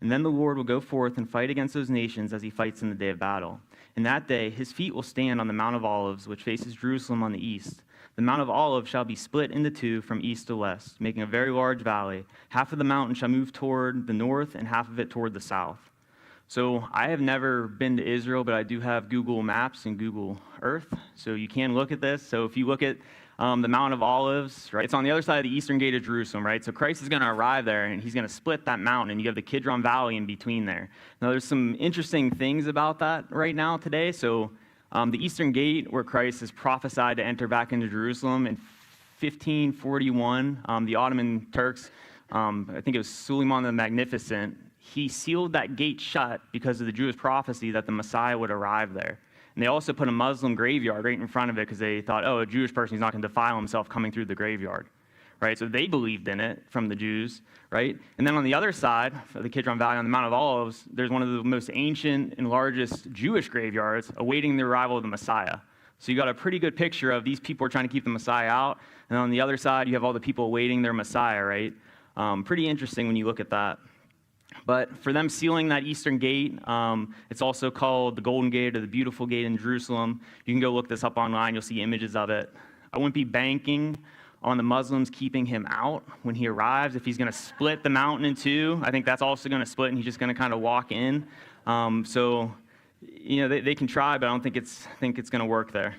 And then the Lord will go forth and fight against those nations as he fights in the day of battle. In that day, his feet will stand on the Mount of Olives, which faces Jerusalem on the east. The Mount of Olives shall be split into two from east to west, making a very large valley. Half of the mountain shall move toward the north and half of it toward the south. So I have never been to Israel, but I do have Google Maps and Google Earth, so you can look at this. So if you look at the Mount of Olives, right, it's on the other side of the eastern gate of Jerusalem, right? So Christ is going to arrive there, and he's going to split that mountain, and you have the Kidron Valley in between there. Now, there's some interesting things about that right now today. So the eastern gate, where Christ is prophesied to enter back into Jerusalem in 1541, the Ottoman Turks, I think it was Suleiman the Magnificent, he sealed that gate shut because of the Jewish prophecy that the Messiah would arrive there. And they also put a Muslim graveyard right in front of it because they thought, oh, a Jewish person is not going to defile himself coming through the graveyard, right? So they believed in it from the Jews, right? And then on the other side of the Kidron Valley on the Mount of Olives, there's one of the most ancient and largest Jewish graveyards awaiting the arrival of the Messiah. So you got a pretty good picture of these people are trying to keep the Messiah out. And on the other side, you have all the people awaiting their Messiah, right? Pretty interesting when you look at that. But for them sealing that eastern gate, it's also called the Golden Gate or the Beautiful Gate in Jerusalem. You can go look this up online. You'll see images of it. I wouldn't be banking on the Muslims keeping him out when he arrives. If he's going to split the mountain in two, I think that's also going to split, and he's just going to kind of walk in. So, you know, they can try, but I don't think it's going to work there.